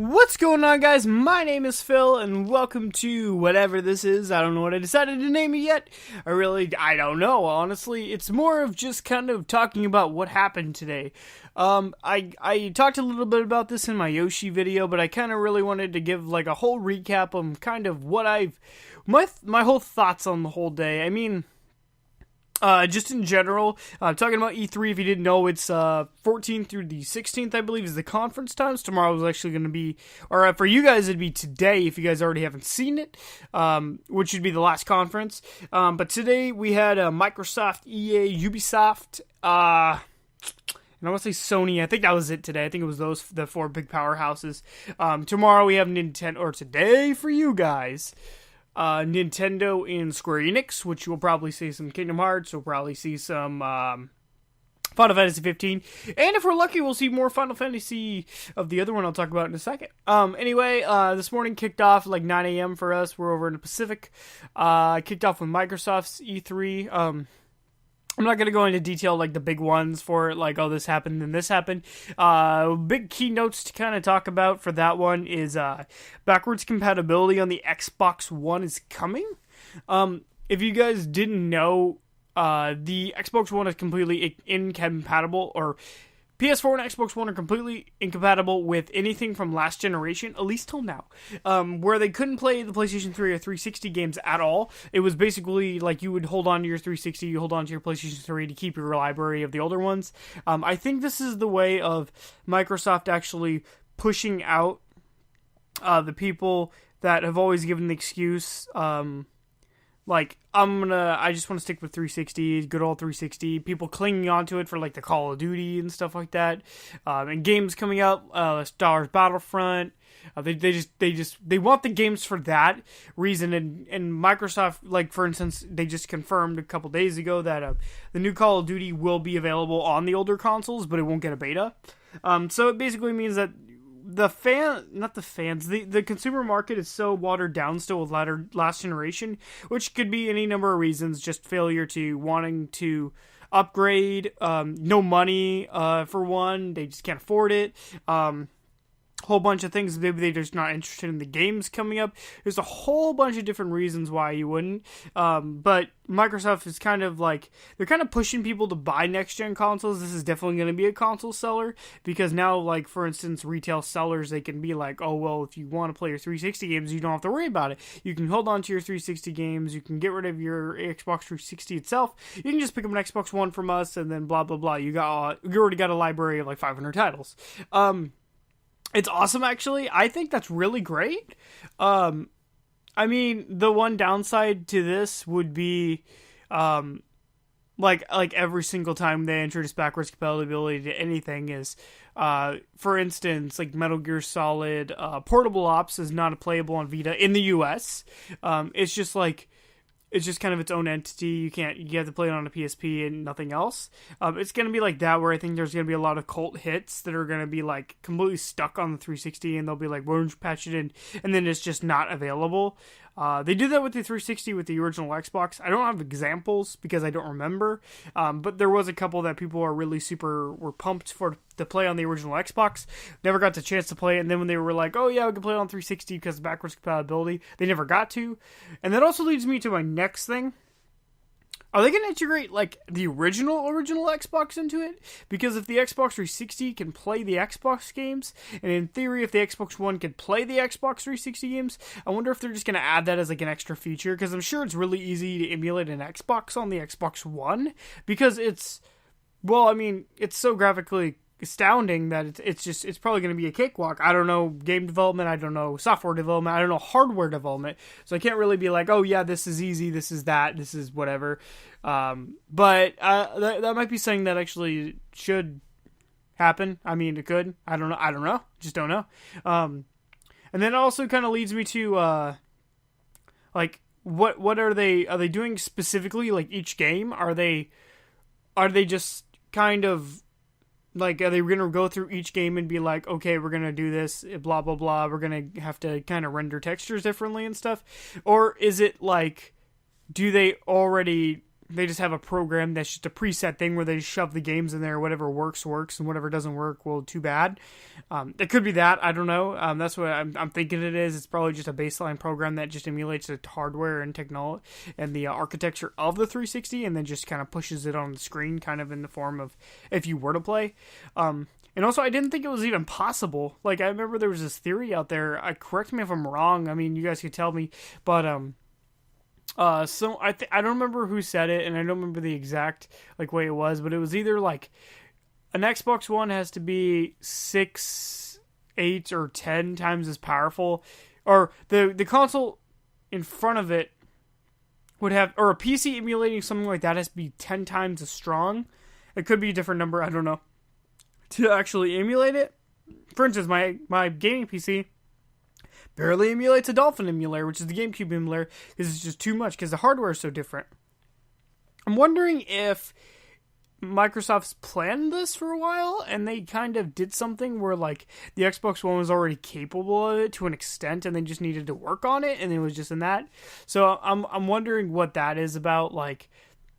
What's going on, guys? My name is Phil, and welcome to whatever this is. I don't know what I decided to name it yet. I don't know, honestly. It's more of just kind of talking about what happened today. I talked a little bit about this in my Yoshi video, but I kind of really wanted to give, like, a whole recap of kind of what my whole thoughts on the whole day. I mean, just in general, talking about E3, if you didn't know, it's 14th through the 16th, I believe, is the conference times. Tomorrow is actually going to be, or for you guys, it'd be today if you guys already haven't seen it, which would be the last conference. But today we had Microsoft, EA, Ubisoft, and I want to say Sony. I think that was it today. I think it was the four big powerhouses. Tomorrow we have Nintendo, or today for you guys, Nintendo and Square Enix, which you'll probably see some Kingdom Hearts. You'll probably see some Final Fantasy 15, and if we're lucky, we'll see more Final Fantasy of the other one I'll talk about in a second. Anyway, this morning kicked off like 9 a.m. for us. We're over in the Pacific. Kicked off with Microsoft's E3. I'm not going to go into detail like the big ones for it, like, oh, this happened and this happened. Big keynotes to kind of talk about for that one is backwards compatibility on the Xbox One is coming. If you guys didn't know, the Xbox One is completely incompatible, or PS4 and Xbox One are completely incompatible with anything from last generation, at least till now. Where they couldn't play the PlayStation 3 or 360 games at all. It was basically like you would hold on to your 360, you hold on to your PlayStation 3 to keep your library of the older ones. I think this is the way of Microsoft actually pushing out the people that have always given the excuse, like, I just want to stick with 360, good old 360, people clinging onto it for, like, the Call of Duty and stuff like that, and games coming out, Star Wars Battlefront, they want the games for that reason, and Microsoft, like, for instance, they just confirmed a couple days ago that, the new Call of Duty will be available on the older consoles, but it won't get a beta, so it basically means that the consumer market is so watered down still with last generation, which could be any number of reasons, just failure to wanting to upgrade, no money, for one, they just can't afford it, whole bunch of things, maybe they're just not interested in the games coming up. There's a whole bunch of different reasons why you wouldn't, but Microsoft is kind of like, they're kind of pushing people to buy next-gen consoles. This is definitely going to be a console seller, because now, like, for instance, retail sellers, they can be like, oh, well, if you want to play your 360 games, you don't have to worry about it. You can hold on to your 360 games, you can get rid of your Xbox 360 itself, you can just pick up an Xbox One from us, and then blah, blah, blah. You already got a library of, like, 500 titles. It's awesome, actually. I think that's really great. I mean, the one downside to this would be, like every single time they introduce backwards compatibility to anything is, for instance, like Metal Gear Solid, Portable Ops is not playable on Vita in the US. It's just like, it's just kind of its own entity. You have to play it on a PSP and nothing else. It's going to be like that, where I think there's going to be a lot of cult hits that are going to be like completely stuck on the 360, and they'll be like, why don't you patch it in? And then it's just not available. They did that with the 360 with the original Xbox. I don't have examples because I don't remember, but there was a couple that people are really were pumped to play on the original Xbox. Never got the chance to play it, and then when they were like, oh yeah, we can play it on 360 because of backwards compatibility, they never got to. And that also leads me to my next thing. Are they going to integrate, like, the original Xbox into it? Because if the Xbox 360 can play the Xbox games, and in theory, if the Xbox One could play the Xbox 360 games, I wonder if they're just going to add that as, like, an extra feature, because I'm sure it's really easy to emulate an Xbox on the Xbox One, because it's so graphically astounding that it's probably going to be a cakewalk. I don't know game development, I don't know software development, I don't know hardware development, so I can't really be like, oh yeah, this is easy, this is that, this is whatever. But that might be something that actually should happen. I mean, it could. I don't know. Just don't know. And then it also kind of leads me to like, what are they doing specifically? Like, each game, are they just kind of like, are they going to go through each game and be like, okay, we're going to do this, blah, blah, blah, we're going to have to kind of render textures differently and stuff? Or is it like, do they already they just have a program that's just a preset thing where they just shove the games in there. Whatever works, and whatever doesn't work, well, too bad. It could be that. I don't know. That's what I'm thinking it is. It's probably just a baseline program that just emulates the hardware and technology and the architecture of the 360, and then just kind of pushes it on the screen, kind of in the form of if you were to play. And also, I didn't think it was even possible. Like, I remember there was this theory out there. Correct me if I'm wrong. I mean, you guys could tell me, but so I don't remember who said it, and I don't remember the exact like way it was, but it was either like an Xbox One has to be 6, 8, or 10 times as powerful, or the console in front of it would have, or a PC emulating something like that has to be 10 times as strong. It could be a different number, I don't know, to actually emulate it. For instance, my gaming PC barely emulates a Dolphin emulator, which is the GameCube emulator, because it's just too much, because the hardware is so different. I'm wondering if Microsoft's planned this for a while, and they kind of did something where, like, the Xbox One was already capable of it to an extent, and they just needed to work on it, and it was just in that. So I'm wondering what that is about. Like,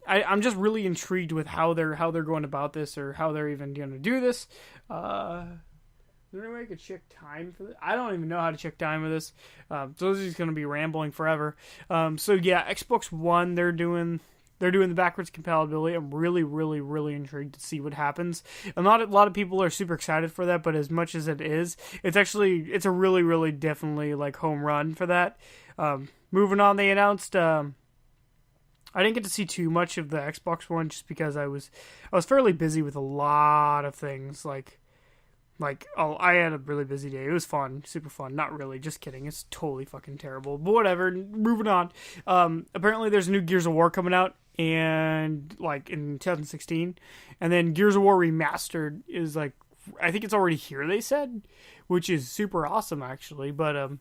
I'm just really intrigued with how they're going about this, or how they're even going to do this. Is there any way I could check time for this? I don't even know how to check time with this. So this is going to be rambling forever. So yeah, Xbox One, they're doing the backwards compatibility. I'm really, really, really intrigued to see what happens. And not a lot of people are super excited for that, but as much as it is, it's a really, really definitely like home run for that. Moving on, they announced. I didn't get to see too much of the Xbox One just because I was fairly busy with a lot of things I had a really busy day. It was fun, super fun. Not really, just kidding. It's totally fucking terrible. But whatever. Moving on. Apparently, there's a new Gears of War coming out, and like in 2016, and then Gears of War Remastered is like, I think it's already here. They said, which is super awesome actually. But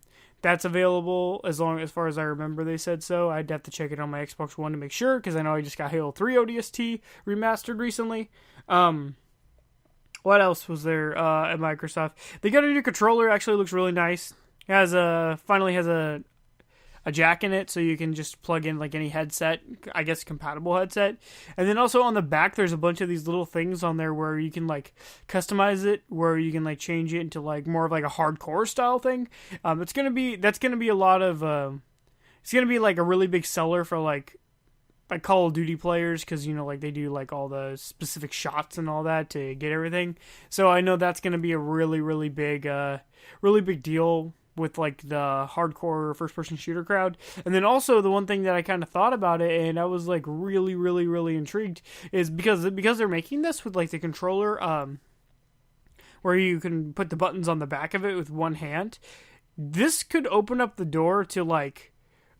that's available as far as I remember. They said so. I'd have to check it on my Xbox One to make sure, because I know I just got Halo 3 ODST remastered recently. What else was there at Microsoft? They got a new controller. Actually looks really nice. It finally has a jack in it, so you can just plug in like any headset, I guess compatible headset. And then also on the back, there's a bunch of these little things on there where you can like customize it, where you can like change it into like more of like a hardcore style thing. That's gonna be a lot of. It's gonna be like a really big seller for like Call of Duty players, because like they do like all the specific shots and all that to get everything. So I know that's going to be a really, really big deal with like the hardcore first person shooter crowd. And then also the one thing that I kind of thought about it, and I was like really, really, really intrigued, is because they're making this with like the controller where you can put the buttons on the back of it with one hand. This could open up the door to like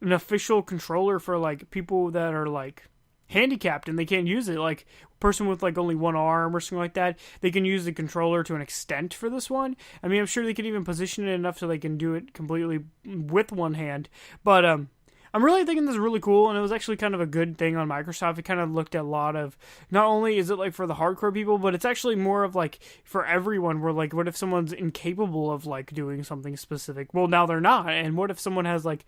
an official controller for like people that are like handicapped and they can't use it, like a person with like only one arm or something like that. They can use the controller to an extent for this one. I mean, I'm sure they can even position it enough so they can do it completely with one hand. But I'm really thinking this is really cool, and it was actually kind of a good thing on Microsoft. It kind of looked at a lot of, not only is it like for the hardcore people, but it's actually more of like for everyone, where like, what if someone's incapable of like doing something specific? Well, now they're not. And what if someone has like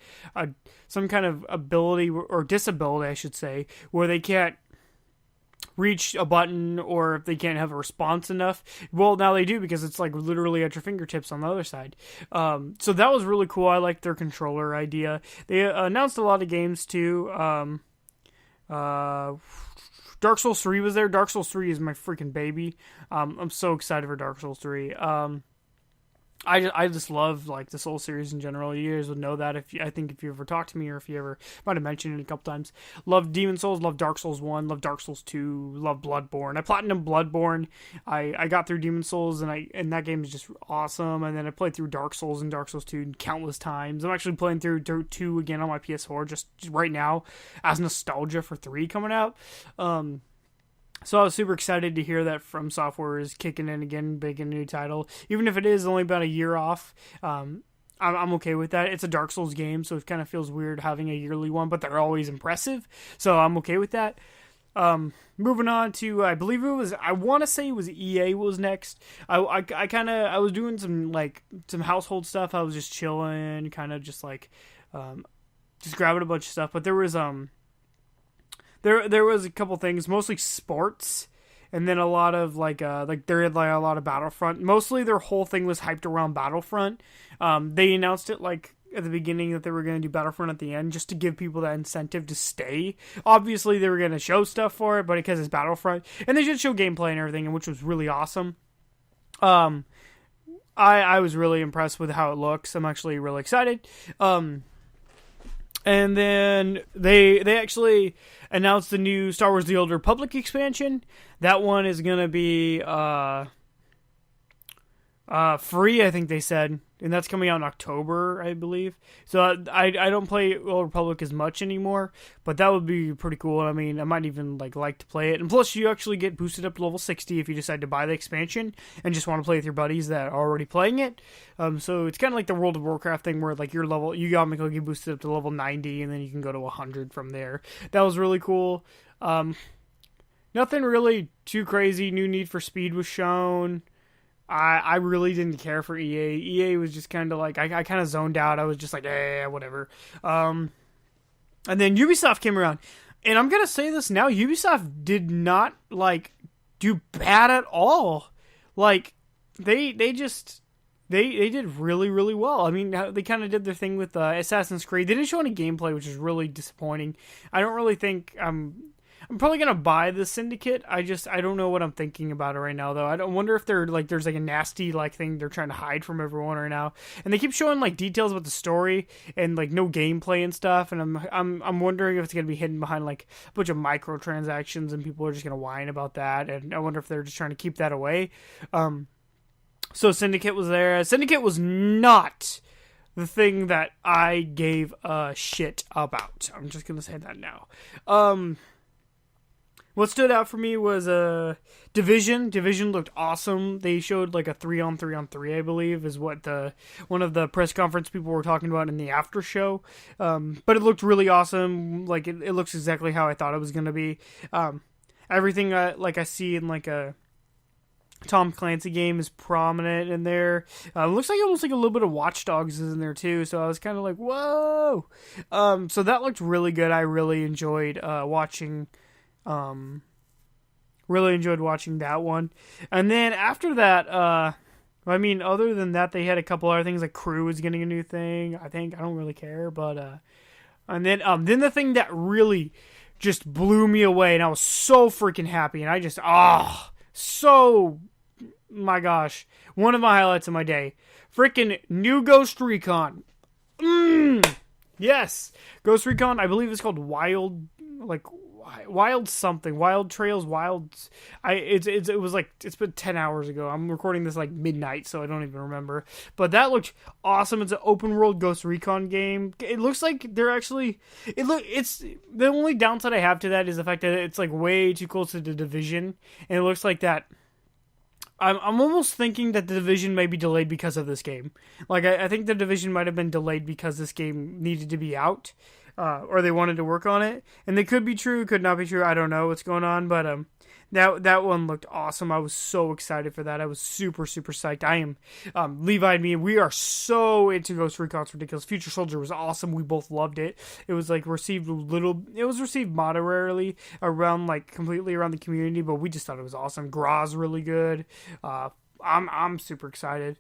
some kind of ability or disability, I should say, where they can't reach a button, or if they can't have a response enough? Well, now they do, because it's like literally at your fingertips on the other side. So that was really cool. I liked their controller idea. They announced a lot of games too. Dark Souls 3 was there. Dark Souls 3 is my freaking baby. I'm so excited for Dark Souls 3. I just love like the Soul series in general. You guys would know that if you ever talked to me, or if you ever might have mentioned it a couple times. Love Demon Souls, love Dark Souls 1, love Dark Souls 2, love Bloodborne. I platinumed Bloodborne. I got through Demon Souls, and that game is just awesome. And then I played through Dark Souls and Dark Souls 2 countless times. I'm actually playing through 2 again on my PS4 just right now as nostalgia for 3 coming out. So I was super excited to hear that From Software is kicking in again, big and new title. Even if it is only about a year off, I'm okay with that. It's a Dark Souls game, so it kind of feels weird having a yearly one, but they're always impressive, so I'm okay with that. Moving on to, I believe I want to say it was EA was next. I was doing some household stuff. I was just chilling, kind of just like, just grabbing a bunch of stuff, but there there was a couple things, mostly sports, and then a lot of like there had like a lot of Battlefront. Mostly their whole thing was hyped around Battlefront. They announced it like at the beginning that they were going to do Battlefront at the end just to give people that incentive to stay. Obviously they were going to show stuff for it, but because it's Battlefront, and they did show gameplay and everything, which was really awesome. I was really impressed with how it looks. I'm actually really excited. And then they actually announced the new Star Wars The Old Republic expansion. That one is going to be free, I think they said. And that's coming out in October, I believe. So I don't play Old Republic as much anymore, but that would be pretty cool. I mean, I might even like to play it. And plus, you actually get boosted up to level 60 if you decide to buy the expansion and just want to play with your buddies that are already playing it. So it's kind of like the World of Warcraft thing where like your level, you automatically get boosted up to level 90 and then you can go to 100 from there. That was really cool. Nothing really too crazy. New Need for Speed was shown. I really didn't care for EA. EA was just kind of like, I kind of zoned out. I was just like, whatever. And then Ubisoft came around. And I'm going to say this now, Ubisoft did not, like, do bad at all. Like, they did really, really well. I mean, they kind of did their thing with Assassin's Creed. They didn't show any gameplay, which is really disappointing. I don't really think I'm probably gonna buy the Syndicate. I don't know what I'm thinking about it right now, though. I don't wonder if there's like a nasty like thing they're trying to hide from everyone right now. And they keep showing like details about the story and like no gameplay and stuff. And I'm wondering if it's gonna be hidden behind like a bunch of microtransactions and people are just gonna whine about that. And I wonder if they're just trying to keep that away. So Syndicate was there. Syndicate was not the thing that I gave a shit about. I'm just gonna say that now. What stood out for me was Division. Division looked awesome. They showed like a 3-on-3-on-3, I believe, is what one of the press conference people were talking about in the after show. But it looked really awesome. Like it looks exactly how I thought it was going to be. Everything I see in like a Tom Clancy game is prominent in there. Looks like almost like a little bit of Watch Dogs is in there too. So I was kind of like, whoa. So that looked really good. I really enjoyed watching. Really enjoyed watching that one. And then after that, I mean, other than that, they had a couple other things, like Crew is getting a new thing. I don't really care, but, and then the thing that really just blew me away, and I was so freaking happy, and I just, my gosh, one of my highlights of my day, freaking new Ghost Recon. Yes, Ghost Recon, I believe it's called Wild something, Wild Trails, it was like, it's been 10 hours ago. I'm recording this like midnight, so I don't even remember. But that looked awesome. It's an open world Ghost Recon game. It looks like they're actually, it's, the only downside I have to that is the fact that it's like way too close to the Division. And it looks like that, I'm almost thinking that the Division may be delayed because of this game. Like, I think the Division might have been delayed because this game needed to be out. Or they wanted to work on it, and they could be true, could not be true. I don't know what's going on, but that one looked awesome. I was so excited for that. I was super, super psyched. I am Levi and me. We are so into Ghost Recon. It's ridiculous. Future Soldier was awesome. We both loved it. It was like received moderately around like completely around the community, but we just thought it was awesome. Graz really good. I'm super excited.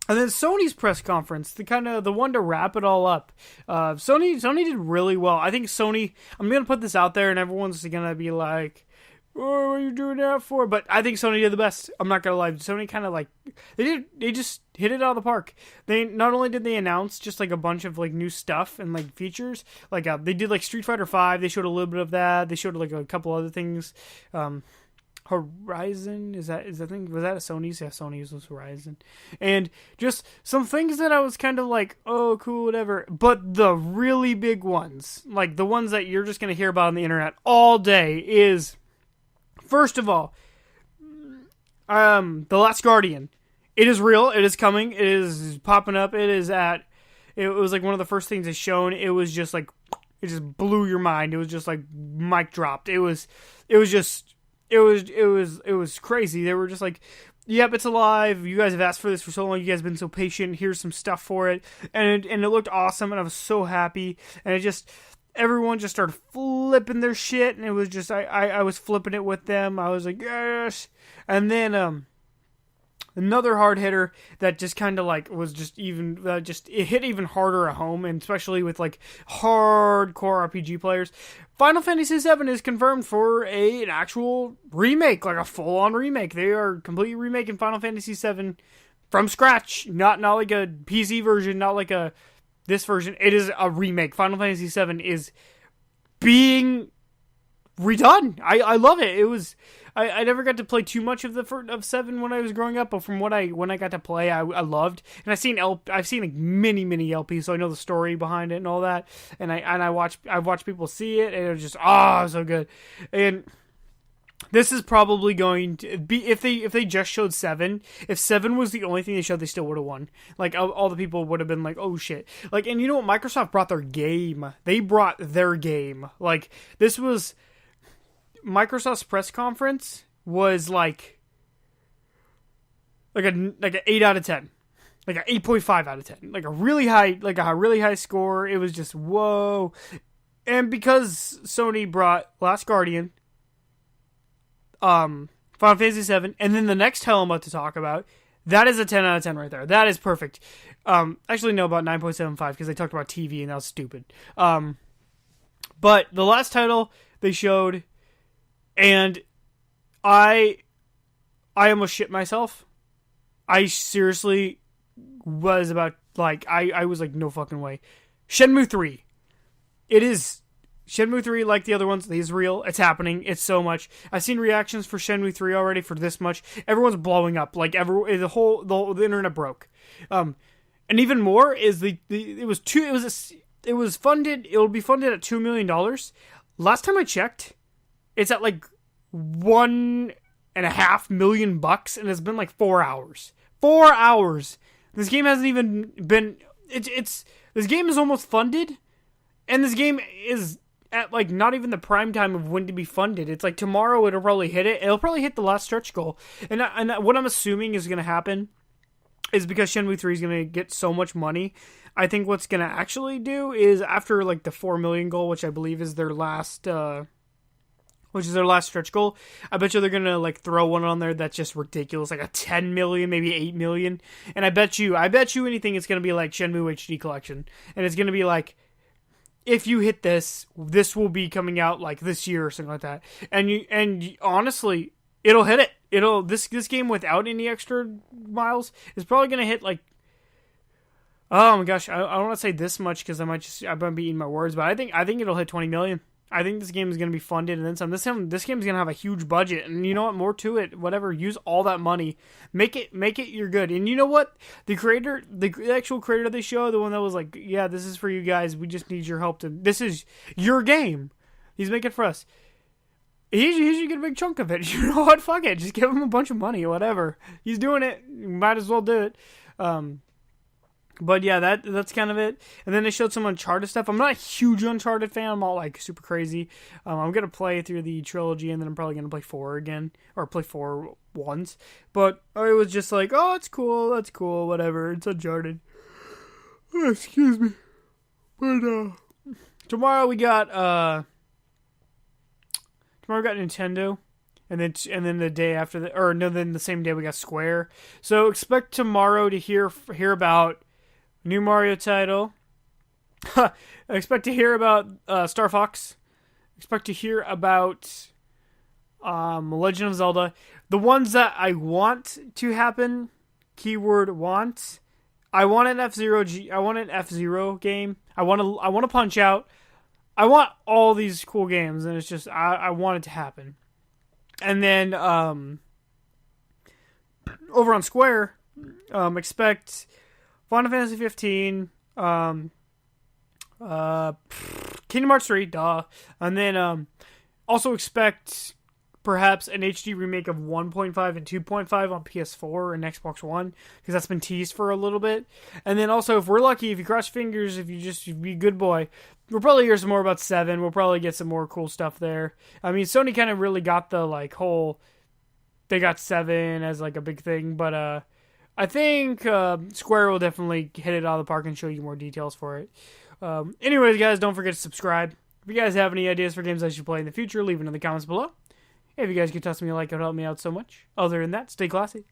And then Sony's press conference, the one to wrap it all up. Sony did really well. I think Sony, I'm going to put this out there and everyone's going to be like, oh, what are you doing that for? But I think Sony did the best. I'm not going to lie. Sony kind of like, they just hit it out of the park. They not only did they announce just like a bunch of like new stuff and like features, like they did like Street Fighter 5. They showed a little bit of that. They showed like a couple other things. Horizon, is that thing? Was that a Sony's? Yeah, Sony's was Horizon. And just some things that I was kind of like, oh, cool, whatever. But the really big ones, like the ones that you're just going to hear about on the internet all day is, first of all, The Last Guardian. It is real. It is coming. It is popping up. It was like one of the first things they shown. It was just like, it just blew your mind. It was just like mic dropped. It was crazy. They were just like, yep, it's alive. You guys have asked for this for so long. You guys have been so patient. Here's some stuff for it. And it looked awesome, and I was so happy. And everyone just started flipping their shit, and it was just, I was flipping it with them. I was like, yes. And then, another hard hitter that just kind of like was just even, it hit even harder at home, and especially with like hardcore RPG players. Final Fantasy VII is confirmed for an actual remake, like a full-on remake. They are completely remaking Final Fantasy VII from scratch. Not like a PC version, not like this version. It is a remake. Final Fantasy VII is being redone. I love it. It was, I never got to play too much of of 7 when I was growing up, but from when I got to play, I loved. And I've seen like many LPs, so I know the story behind it and all that. And I've watched people see it, and it was just so good. And this is probably going to be, if they just showed 7, if 7 was the only thing they showed, they still would have won. Like, all the people would have been like, oh shit. Like, and you know what? Microsoft brought their game. They brought their game. Like, this was, Microsoft's press conference was like an 8 out of 10. Like an 8.5 out of 10. Like a really high score. It was just, whoa. And because Sony brought Last Guardian, Final Fantasy VII, and then the next title I'm about to talk about, that is a 10 out of 10 right there. That is perfect. Actually, no, about 9.75, because they talked about TV, and that was stupid. But the last title they showed, and I almost shit myself. I seriously was about, like, I was like, no fucking way. Shenmue 3. It is Shenmue 3, like the other ones, is real. It's happening. It's so much. I've seen reactions for Shenmue 3 already for this much. Everyone's blowing up. Like, the internet broke. And even more is it was funded. It will be funded at $2 million. Last time I checked, it's at like $1.5 million, and it's been like 4 hours. 4 hours. This game hasn't even been. This game is almost funded, and this game is at like not even the prime time of when to be funded. It's like tomorrow it'll probably hit it. It'll probably hit the last stretch goal. And what I'm assuming is going to happen is because Shenmue 3 is going to get so much money. I think what's going to actually do is after like the 4 million goal, which I believe is their last, stretch goal, I bet you they're going to like throw one on there that's just ridiculous, like a 10 million, maybe 8 million. And I bet you anything, it's going to be like Shenmue HD Collection. And it's going to be like, if you hit this will be coming out like this year or something like that. And honestly, it'll hit it. This game without any extra miles is probably going to hit like, oh my gosh, I don't want to say this much because I might be eating my words, but I think it'll hit 20 million. I think this game is going to be funded and then some. This game is going to have a huge budget, and you know what? More to it. Whatever. Use all that money. Make it. You're good. And you know what? The actual creator of the show, the one that was like, yeah, this is for you guys. We just need your help this is your game. He's making it for us. He should get a big chunk of it. You know what? Fuck it. Just give him a bunch of money. Whatever. He's doing it. You might as well do it. But yeah, that's kind of it. And then they showed some Uncharted stuff. I'm not a huge Uncharted fan. I'm all like super crazy. I'm going to play through the trilogy, and then I'm probably going to play 4 again. Or play 4 once. But I was just like, oh, it's cool. That's cool. Whatever. It's Uncharted. Oh, excuse me. But tomorrow we got Nintendo. And then the day after then the same day we got Square. So expect tomorrow to hear about new Mario title. I expect to hear about Star Fox. Expect to hear about Legend of Zelda. The ones that I want to happen, keyword want. I want an F-Zero game. I want to Punch Out. I want all these cool games, and it's just I want it to happen. And then over on Square, expect Final Fantasy 15, Kingdom Hearts 3, duh. And then also expect perhaps an HD remake of 1.5 and 2.5 on PS4 and Xbox One, because that's been teased for a little bit. And then also, if we're lucky, if you cross fingers, if you just be a good boy, we'll probably hear some more about 7. We'll probably get some more cool stuff there. I mean, Sony kind of really got the like whole, they got 7 as like a big thing, but I think Square will definitely hit it out of the park and show you more details for it. Anyways, guys, don't forget to subscribe. If you guys have any ideas for games I should play in the future, leave it in the comments below. If you guys could toss me a like, it would help me out so much. Other than that, stay classy.